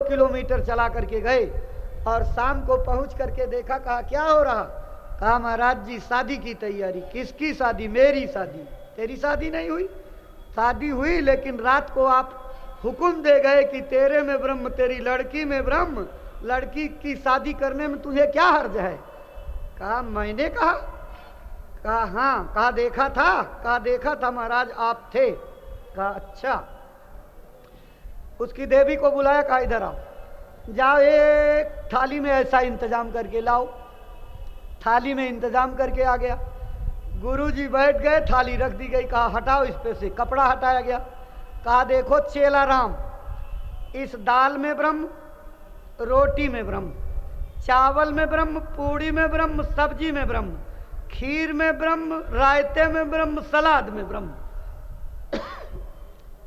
Kilometre चला करके गए और शाम को पहुंच करके देखा, कहा क्या हो रहा? कहा महाराज जी शादी की तैयारी। किसकी शादी? मेरी शादी। तेरी शादी नहीं हुई? शादी हुई, लेकिन रात को आप हुक्म दे गए कि तेरे में ब्रह्म, तेरी लड़की में ब्रह्म, लड़की की शादी करने में तुझे क्या हर्ज है? कहा मैंने कहा? कहा हाँ। कहा देखा था? कहा देखा था महाराज, आप थे। कहा अच्छा। उसकी देवी को बुलाया, कहा इधर आओ, जाओ एक थाली में ऐसा इंतजाम करके लाओ। थाली में इंतजाम करके आ गया। गुरुजी बैठ गए, थाली रख दी गई। कहा हटाओ इस पे से, कपड़ा हटाया गया। कहा देखो चेला राम, इस दाल में ब्रह्म, रोटी में ब्रह्म, चावल में ब्रह्म, पूड़ी में ब्रह्म, सब्जी में ब्रह्म, खीर में ब्रह्म, रायते में ब्रह्म, सलाद में ब्रह्म।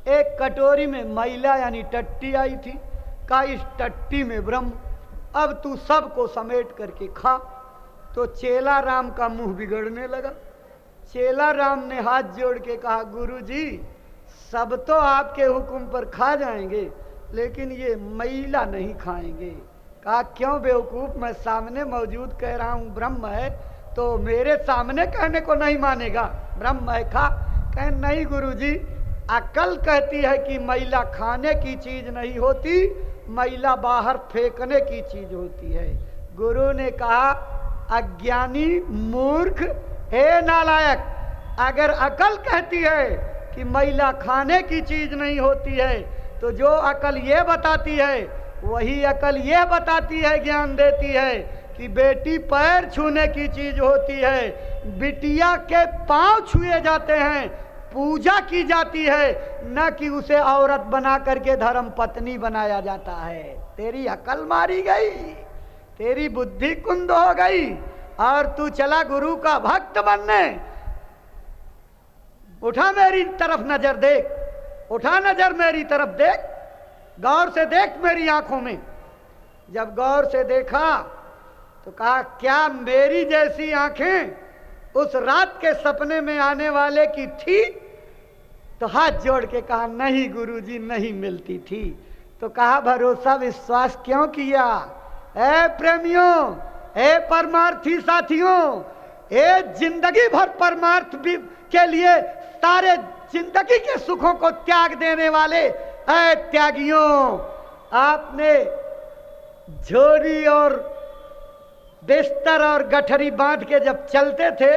एक कटोरी में मैला यानी टट्टी आई थी। कहा इस टट्टी में ब्रह्म, अब तू सबको समेट करके खा। तो चेला राम का मुंह बिगड़ने लगा। चेला राम ने हाथ जोड़ के कहा गुरुजी सब तो आपके हुक्म पर खा जाएंगे, लेकिन ये मैला नहीं खाएंगे। कहा क्यों बेवकूफ, मैं सामने मौजूद कह रहा हूं ब्रह्म है, तो मेरे सामने कहने को नहीं मानेगा? ब्रह्म है खा। कहे नहीं गुरुजी, अकल कहती है कि मैला खाने की चीज नहीं होती, मैला बाहर फेंकने की चीज होती है। गुरु ने कहा अज्ञानी मूर्ख, हे नालायक, अगर अकल कहती है कि मैला खाने की चीज नहीं होती है, तो जो अकल ये बताती है वही अकल ये बताती है, ज्ञान देती है कि बेटी पैर छूने की चीज होती है, बिटिया के पांव छुए जाते हैं, पूजा की जाती है, न कि उसे औरत बना करके धर्म पत्नी बनाया जाता है। तेरी अकल मारी गई, तेरी बुद्धि कुंद हो गई और तू चला गुरु का भक्त बनने। उठा मेरी तरफ नजर देख, उठा नजर मेरी तरफ देख, गौर से देख मेरी आंखों में। जब गौर से देखा तो कहा क्या मेरी जैसी आंखें उस रात के सपने में आने वाले की थी? तो हाथ जोड़ के कहा नहीं गुरुजी, नहीं मिलती थी। तो कहा भरोसा विश्वास क्यों किया? ए प्रेमियों, ए परमार्थी साथियों, ए जिंदगी भर परमार्थ के लिए सारे जिंदगी के सुखों को त्याग देने वाले ए त्यागियों, आपने झोरी और बिस्तर और गठरी बांध के जब चलते थे,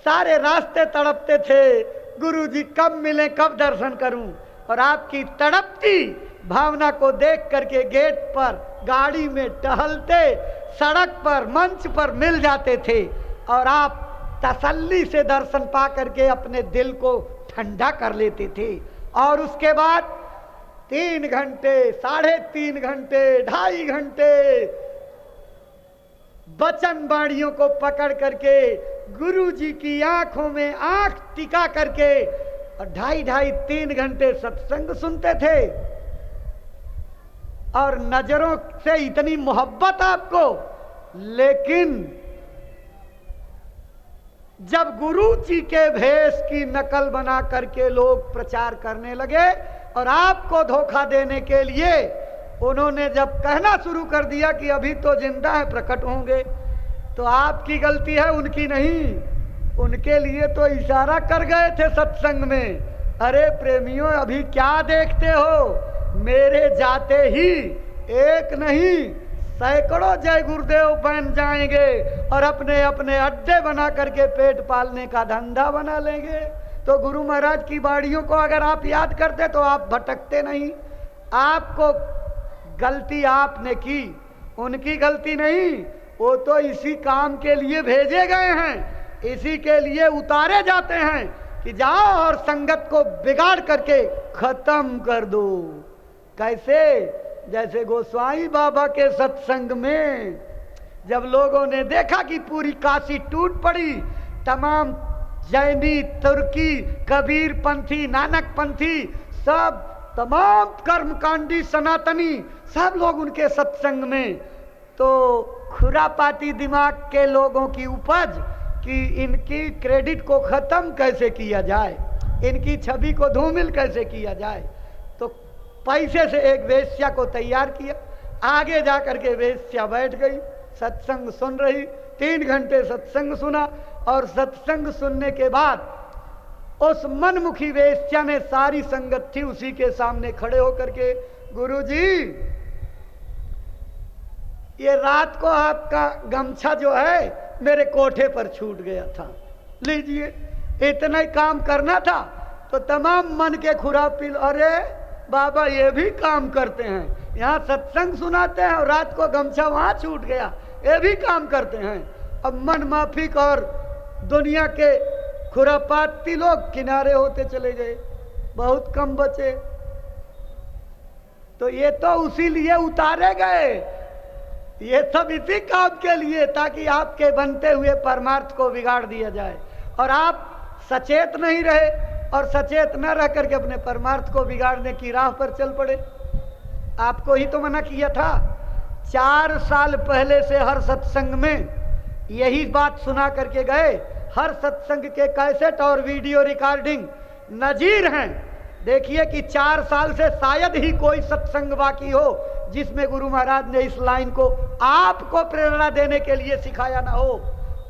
सारे रास्ते तड़पते थे गुरुजी कब मिले, कब दर्शन करूं। और आपकी तड़पती भावना को देख करके गेट पर, गाड़ी में टहलते, सड़क पर, मंच पर मिल जाते थे और आप तसल्ली से दर्शन पा करके अपने दिल को ठंडा कर लेते थे। और उसके बाद 3 घंटे, 3.5 घंटे, 2.5 घंटे वचन बाणियों को पकड़ करके गुरुजी की आंखों में आंख टिका करके और 2.5-3 घंटे सत्संग सुनते थे। और नजरों से इतनी मोहब्बत आपको, लेकिन जब गुरु जी के भेष की नकल बना करके लोग प्रचार करने लगे और आपको धोखा देने के लिए उन्होंने जब कहना शुरू कर दिया कि अभी तो जिंदा है, प्रकट होंगे, तो आपकी गलती है, उनकी नहीं। उनके लिए तो इशारा कर गए थे सत्संग में, अरे प्रेमियों अभी क्या देखते हो, मेरे जाते ही एक नहीं सैकड़ों जय गुरुदेव बन जाएंगे और अपने अपने अड्डे बना करके पेट पालने का धंधा बना लेंगे। तो गुरु महाराज की बाड़ियों को अगर आप याद करते तो आप भटकते नहीं। आपको गलती आपने की, उनकी गलती नहीं। वो तो इसी काम के लिए भेजे गए हैं, इसी के लिए उतारे जाते हैं कि जाओ और संगत को बिगाड़ करके खत्म कर दो। कैसे? जैसे गोस्वामी बाबा के सत्संग में जब लोगों ने देखा कि पूरी काशी टूट पड़ी, तमाम जैनी, तुर्की, कबीर पंथी, नानक पंथी, सब तमाम कर्मकांडी सनातनी सब लोग उनके सत्संग में, तो खुरापाती दिमाग के लोगों की उपज कि इनकी क्रेडिट को खत्म कैसे किया जाए, इनकी छवि को धूमिल कैसे किया जाए। तो पैसे से एक वेश्या को तैयार किया। आगे जा करके वेश्या बैठ गई, सत्संग सुन रही। 3 घंटे सत्संग सुना और सत्संग सुनने के बाद उस मनमुखी वेश्या ने सारी संगत थी उसी के सामने खड़े होकर के, गुरुजी ये रात को आपका गमछा जो है मेरे कोठे पर छूट गया था, लीजिए। इतना ही काम करना था तो तमाम मन के खुरापी, अरे बाबा ये भी काम करते हैं, यहाँ सत्संग सुनाते हैं और रात को गमछा वहां छूट गया, ये भी काम करते हैं। अब मन माफिक और दुनिया के खुरापाती लोग किनारे होते चले गए, बहुत कम बचे। तो ये तो उसी लिए उतारे गए, ये सब इसी काम के लिए, ताकि आपके बनते हुए परमार्थ को बिगाड़ दिया जाए और आप सचेत नहीं रहे और सचेत न रह करके अपने परमार्थ को बिगाड़ने की राह पर चल पड़े। आपको ही तो मना किया था। 4 साल पहले से हर सत्संग में यही बात सुना करके गए। हर सत्संग के कैसेट और वीडियो रिकॉर्डिंग नजीर हैं। देखिए कि 4 साल से शायद ही कोई सत्संग बाकी हो जिसमें गुरु महाराज ने इस लाइन को आपको प्रेरणा देने के लिए सिखाया ना हो।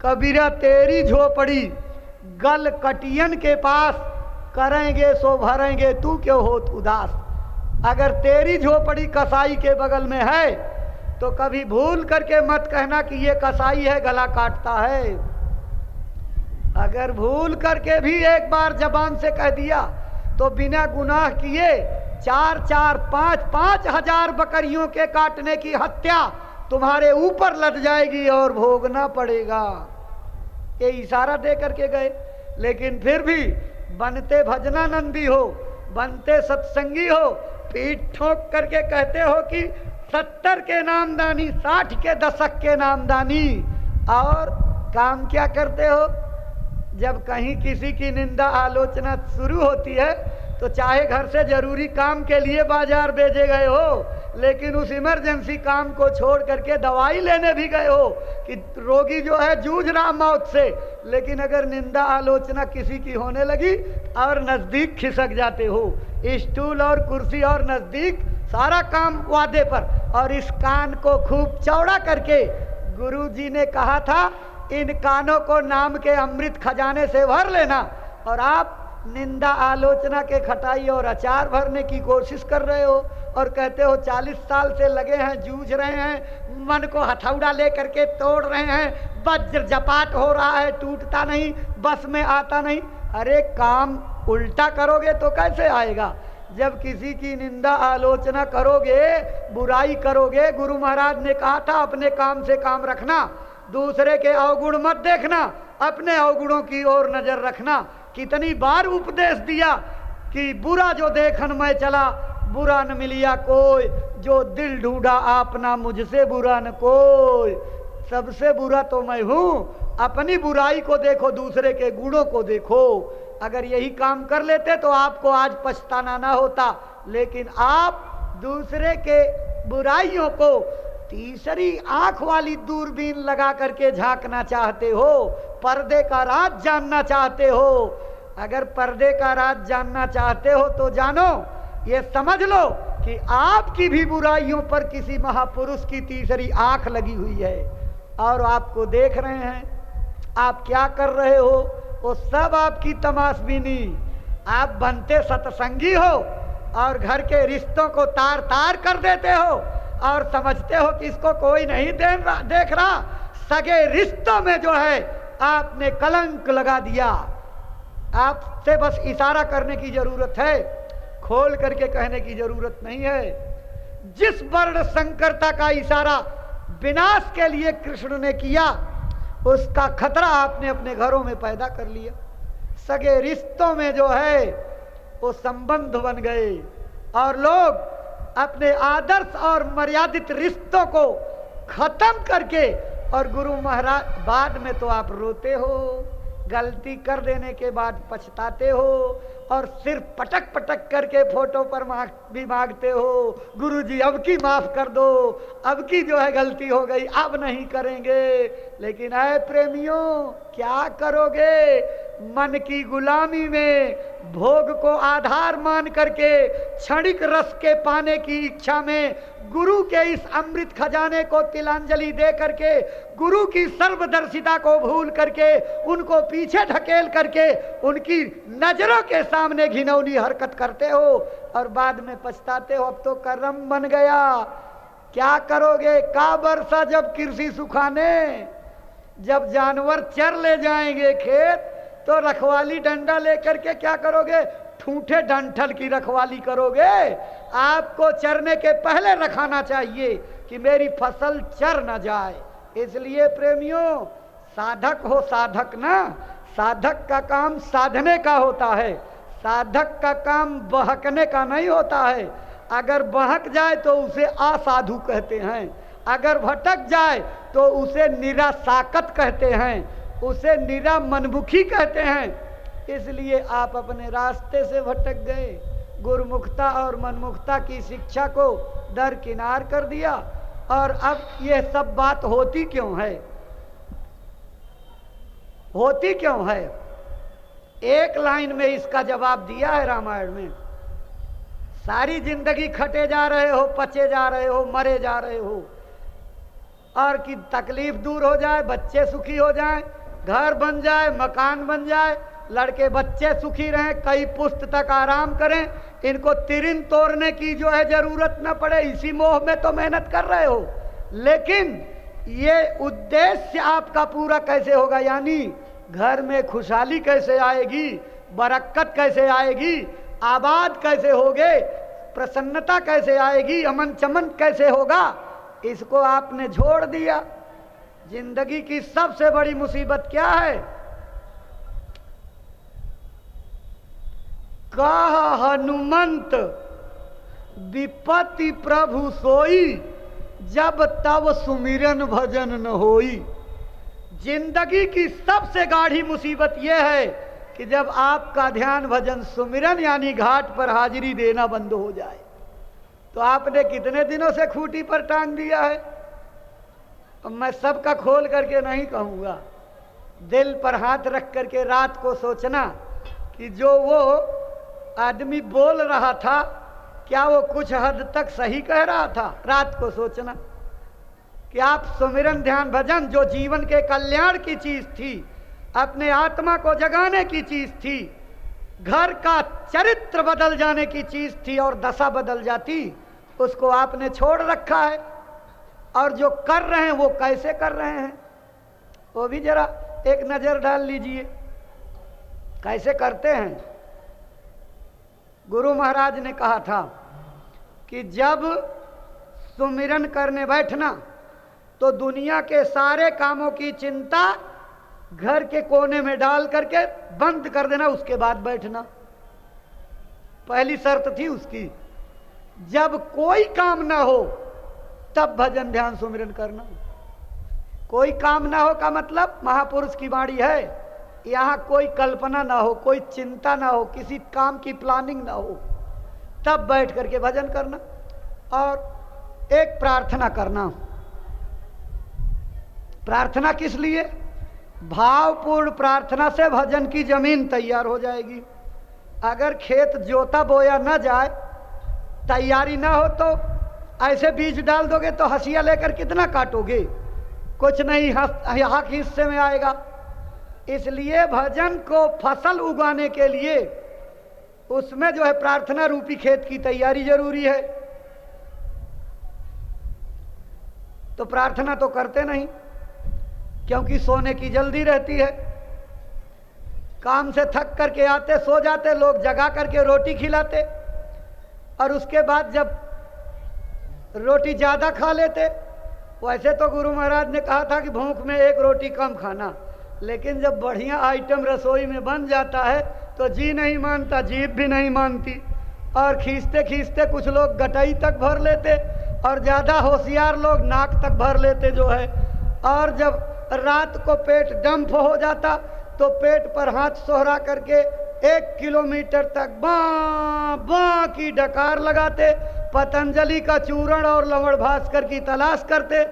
कबीरा तेरी झोपड़ी गल कटियन के पास, करेंगे सो भरेंगे तू क्यों होत उदास। अगर तेरी झोपड़ी कसाई के बगल में है तो कभी भूल करके मत कहना कि ये कसाई है गला काटता है। अगर भूल करके भी एक बार जबान से कह दिया तो बिना गुनाह किए 4-4, 5-5 हजार बकरियों के काटने की हत्या तुम्हारे ऊपर लद जाएगी और भोगना पड़ेगा। ये इशारा दे करके गए। लेकिन फिर भी बनते भजनानंदी हो, बनते सत्संगी हो, पीठ ठोक करके कहते हो कि 70 के नामदानी, 60 के दशक के नामदानी, और काम क्या करते हो? जब कहीं किसी की निंदा आलोचना शुरू होती है तो चाहे घर से जरूरी काम के लिए बाजार भेजे गए हो, लेकिन उस इमरजेंसी काम को छोड़ करके दवाई लेने भी गए हो कि रोगी जो है जूझ रहा मौत से, लेकिन अगर निंदा आलोचना किसी की होने लगी और नजदीक खिसक जाते हो, स्टूल और कुर्सी और नजदीक, सारा काम वादे पर। और इस कान को खूब चौड़ा करके गुरु जी ने कहा था इन कानों को नाम के अमृत खजाने से भर लेना, और आप निंदा आलोचना के खटाई और अचार भरने की कोशिश कर रहे हो और कहते हो 40 साल से लगे हैं, जूझ रहे हैं, मन को हथौड़ा ले करके तोड़ रहे हैं, वज्र जपाट हो रहा है, टूटता नहीं, बस में आता नहीं। अरे काम उल्टा करोगे तो कैसे आएगा? जब किसी की निंदा आलोचना करोगे, बुराई करोगे, गुरु महाराज ने कहा था अपने काम से काम रखना, दूसरे के अवगुण मत देखना, अपने अवगुणों की ओर नजर रखना। कितनी बार उपदेश दिया कि बुरा जो देखन मैं चला, बुरा न मिलिया कोई, जो दिल ढूंढा आपना मुझसे बुरा न कोई। सबसे बुरा तो मैं हूँ, अपनी बुराई को देखो, दूसरे के गुणों को देखो। अगर यही काम कर लेते तो आपको आज पछताना ना होता, लेकिन आप दूसरे के बुराइयों को तीसरी आंख वाली दूरबीन लगा करके झांकना चाहते हो, पर्दे का राज जानना चाहते हो। अगर पर्दे का राज जानना चाहते हो तो जानो, ये समझ लो कि आपकी भी बुराइयों पर किसी महापुरुष की तीसरी आंख लगी हुई है और आपको देख रहे हैं। आप क्या कर रहे हो वो सब आपकी तमाशबीनी। आप बनते सत्संगी हो और घर के रिश्तों को तार तार कर देते हो और समझते हो कि इसको कोई नहीं देख रहा। सगे रिश्तों में जो है आपने कलंक लगा दिया। आपसे बस इशारा करने की जरूरत है, खोल करके कहने की जरूरत नहीं है। जिस वर्ण संकरता का इशारा विनाश के लिए कृष्ण ने किया, उसका खतरा आपने अपने घरों में पैदा कर लिया। सगे रिश्तों में जो है वो संबंध बन गए और लोग अपने आदर्श और मर्यादित रिश्तों को खत्म करके, और गुरु महाराज, बाद में तो आप रोते हो, गलती कर देने के बाद पछताते हो और सिर्फ पटक पटक करके फोटो पर भी मांगते हो, गुरुजी अब की माफ कर दो, अब की जो है गलती हो गई, अब नहीं करेंगे। लेकिन ऐ प्रेमियों, क्या करोगे? मन की गुलामी में, भोग को आधार मान करके, क्षणिक रस के पाने की इच्छा में गुरु के इस अमृत खजाने को तिलांजलि दे करके, गुरु की सर्वदर्शिता को भूल करके, उनको पीछे ढकेल करके उनकी नजरों के सामने घिनौनी हरकत करते हो और बाद में पछताते हो। अब तो कर्म बन गया, क्या करोगे? का बरसा जब कृषि सुखाने, जब जानवर चर ले जाएंगे खेत तो रखवाली डंडा लेकर के क्या करोगे? ठूठे डंठल की रखवाली करोगे। आपको चरने के पहले रखाना चाहिए कि मेरी फसल चर न जाए। इसलिए प्रेमियों, साधक हो साधक ना, साधक का काम साधने का होता है, साधक का काम बहकने का नहीं होता है। अगर बहक जाए तो उसे असाधु कहते हैं, अगर भटक जाए तो उसे निरासाकत कहते हैं, उसे निरा मनमुखी कहते हैं। इसलिए आप अपने रास्ते से भटक गए, गुरुमुखता और मनमुखता की शिक्षा को दरकिनार कर दिया। और अब ये सब बात होती क्यों है? होती क्यों है? एक लाइन में इसका जवाब दिया है रामायण में। सारी जिंदगी खटे जा रहे हो, पचे जा रहे हो, मरे जा रहे हो, और कि तकलीफ दूर हो जाए, बच्चे सुखी हो जाएं, घर बन जाए, मकान बन जाए, लड़के बच्चे सुखी रहें, कई पुस्त तक आराम करें, इनको तिरिन तोड़ने की जो है जरूरत न पड़े, इसी मोह में तो मेहनत कर रहे हो। लेकिन ये उद्देश्य आपका पूरा कैसे होगा? यानी घर में खुशहाली कैसे आएगी, बरकत कैसे आएगी, आबाद कैसे होगे, प्रसन्नता कैसे आएगी, अमन चमन कैसे होगा, इसको आपने छोड़ दिया। जिंदगी की सबसे बड़ी मुसीबत क्या है? कहा हनुमंत विपत्ति प्रभु सोई, जब तब सुमिरन भजन न होई। जिंदगी की सबसे गाढ़ी मुसीबत यह है कि जब आपका ध्यान भजन सुमिरन यानी घाट पर हाजिरी देना बंद हो जाए। तो आपने कितने दिनों से खूंटी पर टांग दिया है? अब मैं सबका खोल करके नहीं कहूँगा, दिल पर हाथ रख करके रात को सोचना कि जो वो आदमी बोल रहा था क्या वो कुछ हद तक सही कह रहा था। रात को सोचना कि आप सुमिरन ध्यान भजन जो जीवन के कल्याण की चीज थी, अपने आत्मा को जगाने की चीज थी, घर का चरित्र बदल जाने की चीज थी और दशा बदल जाती, उसको आपने छोड़ रखा है। और जो कर रहे हैं वो कैसे कर रहे हैं वो भी जरा एक नजर डाल लीजिए, कैसे करते हैं। गुरु महाराज ने कहा था कि जब सुमिरन करने बैठना तो दुनिया के सारे कामों की चिंता घर के कोने में डाल करके बंद कर देना, उसके बाद बैठना। पहली शर्त थी उसकी। जब कोई काम ना हो तब भजन ध्यान सुमिरन करना। कोई काम ना हो का मतलब महापुरुष की वाणी है, यहाँ कोई कल्पना ना हो, कोई चिंता ना हो, किसी काम की प्लानिंग ना हो, तब बैठ करके भजन करना। और एक प्रार्थना करना। प्रार्थना किस लिए? भावपूर्ण प्रार्थना से भजन की जमीन तैयार हो जाएगी। अगर खेत जोता बोया ना जाए, तैयारी ना हो, तो ऐसे बीज डाल दोगे तो हंसिया लेकर कितना काटोगे? कुछ नहीं, हक हिस्से में आएगा। इसलिए भजन को फसल उगाने के लिए उसमें जो है प्रार्थना रूपी खेत की तैयारी जरूरी है। तो प्रार्थना तो करते नहीं, क्योंकि सोने की जल्दी रहती है। काम से थक करके आते, सो जाते, लोग जगा करके रोटी खिलाते, और उसके बाद जब रोटी ज़्यादा खा लेते। वैसे तो गुरु महाराज ने कहा था कि भूख में एक रोटी कम खाना, लेकिन जब बढ़िया आइटम रसोई में बन जाता है तो जी नहीं मानता, जीभ भी नहीं मानती, और खींचते खींचते कुछ लोग गटाई तक भर लेते, और ज़्यादा होशियार लोग नाक तक भर लेते जो है। और जब रात को पेट डंप हो जाता तो पेट पर हाथ सोहरा करके 1 किलोमीटर तक बाँ बाँ की डकार लगाते, पतंजलि का चूर्ण और लवण भास्कर की तलाश करते,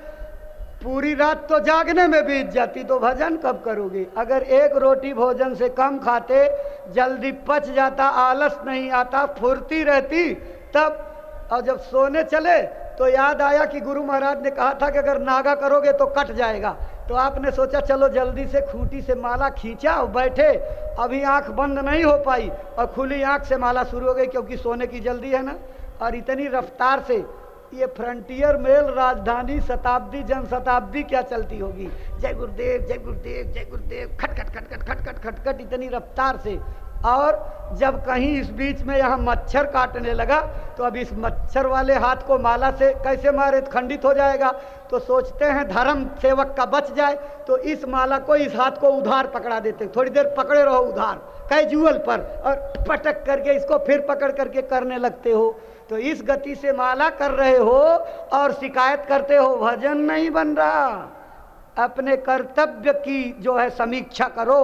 पूरी रात तो जागने में बीत जाती, तो भजन कब करोगे? अगर एक रोटी भोजन से कम खाते, जल्दी पच जाता, आलस नहीं आता, फुर्ती रहती तब। और जब सोने चले तो याद आया कि गुरु महाराज ने कहा था कि अगर नागा करोगे तो कट जाएगा, तो आपने सोचा चलो जल्दी से खूंटी से माला खींचा और बैठे। अभी आंख बंद नहीं हो पाई और खुली आंख से माला शुरू हो गई, क्योंकि सोने की जल्दी है ना। और इतनी रफ्तार से ये फ्रंटियर मेल राजधानी शताब्दी जन शताब्दी क्या चलती होगी, जय गुरुदेव जय गुरुदेव जय गुरुदेव, खट खट खट खट खट खट खट खट, इतनी रफ्तार से। और जब कहीं इस बीच में यहाँ मच्छर काटने लगा, तो अब इस मच्छर वाले हाथ को माला से कैसे मारे, खंडित हो जाएगा। तो सोचते हैं धर्म सेवक का बच जाए, तो इस माला को, इस हाथ को उधार पकड़ा देते, थोड़ी देर पकड़े रहो उधार कैजुअल पर, और पटक करके इसको फिर पकड़ करके करने लगते हो। तो इस गति से माला कर रहे हो और शिकायत करते हो भजन नहीं बन रहा। अपने कर्तव्य की जो है समीक्षा करो,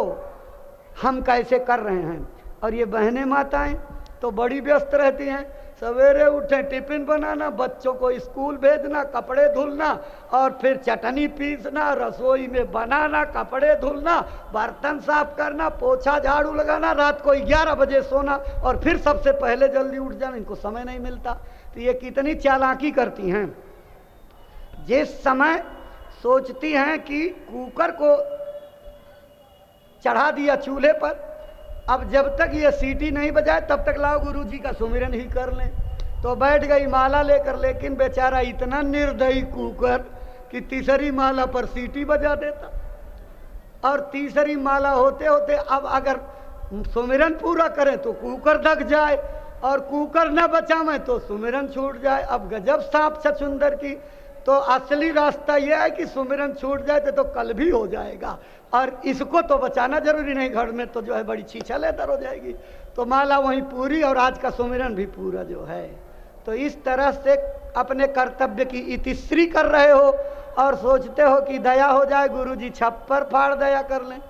हम कैसे कर रहे हैं। और ये बहनें माताएं तो बड़ी व्यस्त रहती हैं, सवेरे उठे टिफिन बनाना, बच्चों को स्कूल भेजना, कपड़े धुलना, और फिर चटनी पीसना, रसोई में बनाना, कपड़े धुलना, बर्तन साफ करना, पोछा झाड़ू लगाना, रात को 11 बजे सोना, और फिर सबसे पहले जल्दी उठ जाना। इनको समय नहीं मिलता। तो ये कितनी चालाकी करती हैं। जिस समय सोचती हैं कि कुकर को चढ़ा दिया चूल्हे पर, अब जब तक ये सीटी नहीं बजाए तब तक लाओ गुरुजी का सुमिरन ही कर लें, तो बैठ गई माला लेकर। लेकिन बेचारा इतना निर्दयी कुकर कि तीसरी माला पर सीटी बजा देता, और तीसरी माला होते होते अब अगर सुमिरन पूरा करें तो कुकर दग जाए, और कुकर न बचावें तो सुमिरन छूट जाए। अब गजब सांप छछुंदर की। तो असली रास्ता यह है कि सुमिरन छूट जाए तो कल भी हो जाएगा, और इसको तो बचाना जरूरी नहीं, घर में तो जो है बड़ी छीछा लेतर हो जाएगी। तो माला वहीं पूरी और आज का सुमिरन भी पूरा जो है। तो इस तरह से अपने कर्तव्य की इतिश्री कर रहे हो और सोचते हो कि दया हो जाए, गुरुजी छप्पर फाड़ दया कर लें।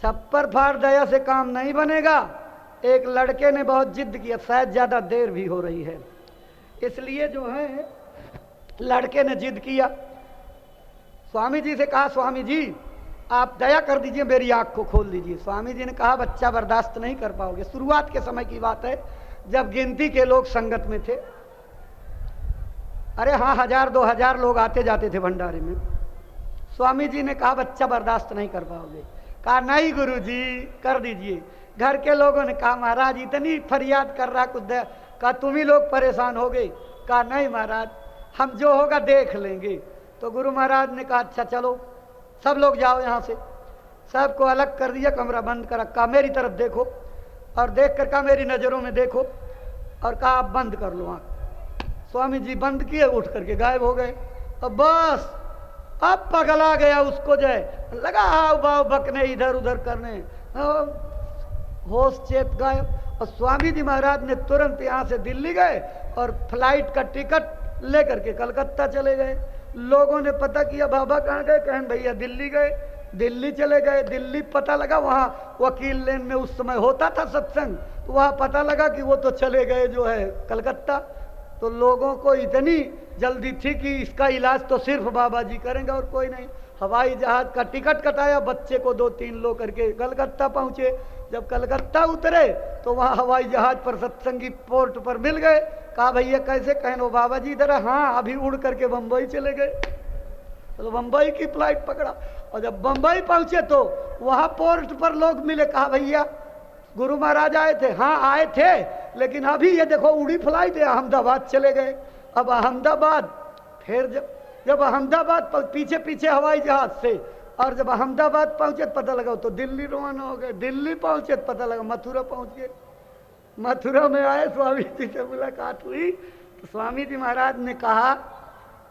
छप्पर फाड़ दया से काम नहीं बनेगा। एक लड़के ने बहुत जिद किया, शायद ज़्यादा देर भी हो रही है, इसलिए जो है लड़के ने जिद किया, स्वामी जी से कहा स्वामी जी आप दया कर दीजिए, मेरी आंख को खोल दीजिए। स्वामी जी ने कहा बच्चा बर्दाश्त नहीं कर पाओगे। शुरुआत के समय की बात है, जब गिनती के लोग संगत में थे। अरे हाँ, 1000-2000 लोग आते जाते थे भंडारे में। स्वामी जी ने कहा बच्चा बर्दाश्त नहीं कर पाओगे। कहा नहीं गुरुजी कर दीजिए। घर के लोगों ने कहा महाराज इतनी फरियाद कर रहा कुछ दया। कहा तुम ही लोग परेशान हो गए। कहा नहीं महाराज, हम जो होगा देख लेंगे। तो गुरु महाराज ने कहा अच्छा चलो सब लोग जाओ यहाँ से। सबको अलग कर दिया, कमरा बंद कर रखा। मेरी तरफ देखो, और देख कर कहा मेरी नज़रों में देखो, और कहा आप बंद कर लो आँख। स्वामी जी बंद किए, उठ करके गायब हो गए। अब बस अब पगला गया उसको, जो है लगा हाव भाव बकने, इधर उधर करने, होश चेत गायब। और स्वामी जी महाराज ने तुरंत यहाँ से दिल्ली गए और फ्लाइट का टिकट लेकर के कलकत्ता चले गए। लोगों ने पता किया बाबा कहाँ गए, कहें भैया दिल्ली गए। दिल्ली चले गए। दिल्ली पता लगा, वहाँ वकील लेन में उस समय होता था सत्संग, तो वहाँ पता लगा कि वो तो चले गए जो है कलकत्ता। तो लोगों को इतनी जल्दी थी कि इसका इलाज तो सिर्फ बाबा जी करेंगे और कोई नहीं। हवाई जहाज का टिकट कटाया, बच्चे को 2-3 लो करके कलकत्ता पहुँचे। जब कलकत्ता उतरे तो वहाँ हवाई जहाज पर सत्संगी पोर्ट पर मिल गए। कहा भैया कैसे, कहें वो बाबा जी इधर। हाँ अभी उड़ करके बम्बई चले गए। तो बम्बई की फ्लाइट पकड़ा, और जब बम्बई पहुंचे तो वहाँ पोर्ट पर लोग मिले। कहा भैया गुरु महाराज आए थे। हाँ आए थे, लेकिन अभी ये देखो उड़ी फ्लाइट है, अहमदाबाद चले गए। अब अहमदाबाद, फिर जब अहमदाबाद पीछे पीछे हवाई जहाज से, और जब अहमदाबाद पहुंचे पता लगा तो दिल्ली रवाना हो गए। दिल्ली पहुंचे पता लगा मथुरा पहुंच गए। मथुरा में आए, स्वामी जी से मुलाकात हुई। तो स्वामी जी महाराज ने कहा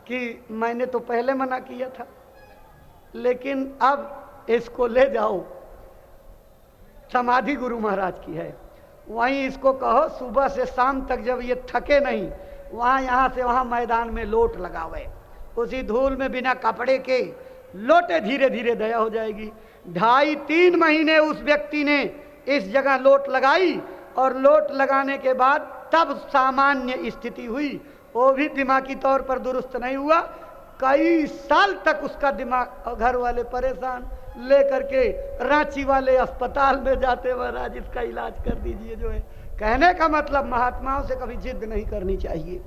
कि मैंने तो पहले मना किया था, लेकिन अब इसको ले जाओ, समाधि गुरु महाराज की है, वहीं इसको कहो सुबह से शाम तक जब ये थके नहीं, वहाँ यहाँ से वहाँ मैदान में लोट लगावे। उसी धूल में बिना कपड़े के लोटे, धीरे धीरे दया हो जाएगी। 2.5-3 महीने उस व्यक्ति ने इस जगह लोट लगाई, और लोट लगाने के बाद तब सामान्य स्थिति हुई। वो भी दिमागी तौर पर दुरुस्त नहीं हुआ। कई साल तक उसका दिमाग और घर वाले परेशान, लेकर के रांची वाले अस्पताल में जाते, महाराज इसका इलाज कर दीजिए। जो है कहने का मतलब महात्माओं से कभी जिद नहीं करनी चाहिए,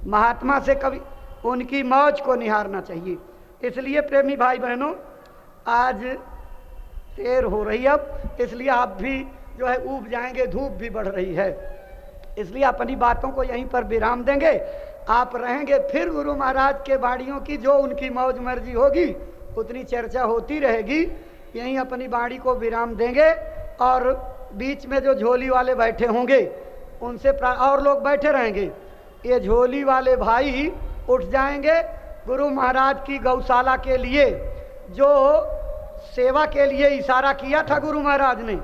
महात्मा से कभी उनकी मौज को निहारना चाहिए। इसलिए प्रेमी भाई बहनों, आज देर हो रही अब, इसलिए आप भी जो है ऊब जाएंगे, धूप भी बढ़ रही है, इसलिए अपनी बातों को यहीं पर विराम देंगे। आप रहेंगे फिर गुरु महाराज के बाड़ियों की जो उनकी मौज मर्जी होगी उतनी चर्चा होती रहेगी। यहीं अपनी बाड़ी को विराम देंगे और बीच में जो झोली वाले बैठे होंगे उनसे और लोग बैठे रहेंगे। ये झोली वाले भाई उठ जाएंगे गुरु महाराज की गौशाला के लिए, जो सेवा के लिए इशारा किया था गुरु महाराज ने।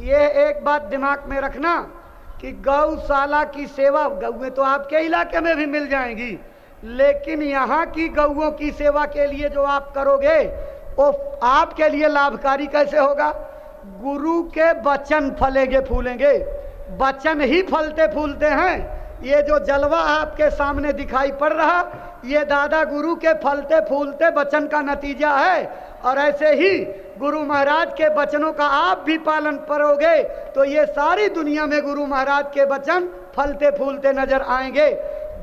ये एक बात दिमाग में रखना कि गौशाला की सेवा, गौएं तो आपके इलाके में भी मिल जाएंगी, लेकिन यहाँ की गौओं की सेवा के लिए जो आप करोगे वो आपके लिए लाभकारी कैसे होगा? गुरु के वचन फलेंगे फूलेंगे, वचन ही फलते फूलते हैं। ये जो जलवा आपके सामने दिखाई पड़ रहा, ये दादा गुरु के फलते फूलते वचन का नतीजा है। और ऐसे ही गुरु महाराज के वचनों का आप भी पालन करोगे तो ये सारी दुनिया में गुरु महाराज के वचन फलते फूलते नजर आएंगे।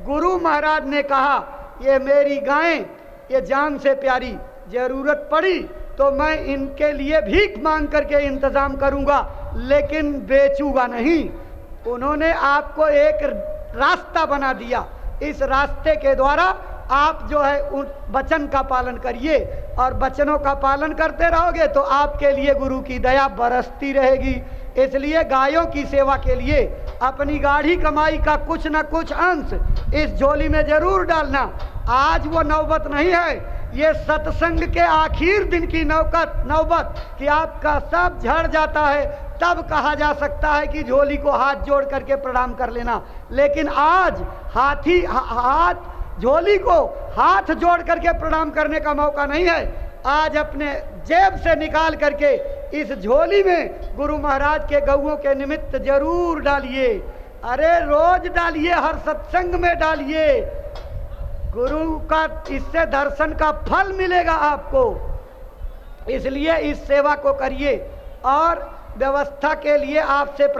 गुरु महाराज ने कहा, ये मेरी गायें ये जान से प्यारी, जरूरत पड़ी तो मैं इनके लिए भीख मांग करके इंतजाम करूंगा, लेकिन बेचूंगा नहीं। उन्होंने आपको एक रास्ता बना दिया, इस रास्ते के द्वारा आप जो है उन वचन का पालन करिए, और वचनों का पालन करते रहोगे तो आपके लिए गुरु की दया बरसती रहेगी। इसलिए गायों की सेवा के लिए अपनी गाढ़ी कमाई का कुछ न कुछ अंश इस झोली में जरूर डालना। आज वो नौबत नहीं है, ये सत्संग के आखिर दिन की नौबत कि आपका सब झड़ जाता है, तब कहा जा सकता है कि झोली को हाथ जोड़ करके प्रणाम कर लेना। लेकिन आज झोली को हाथ जोड़ करके प्रणाम करने का मौका नहीं है। आज अपने जेब से निकाल करके इस झोली में गुरु महाराज के गौओं के निमित्त जरूर डालिए। अरे रोज डालिए, हर सत्संग में डालिए, गुरु का इससे दर्शन का फल मिलेगा आपको। इसलिए इस सेवा को करिए और व्यवस्था के लिए आपसे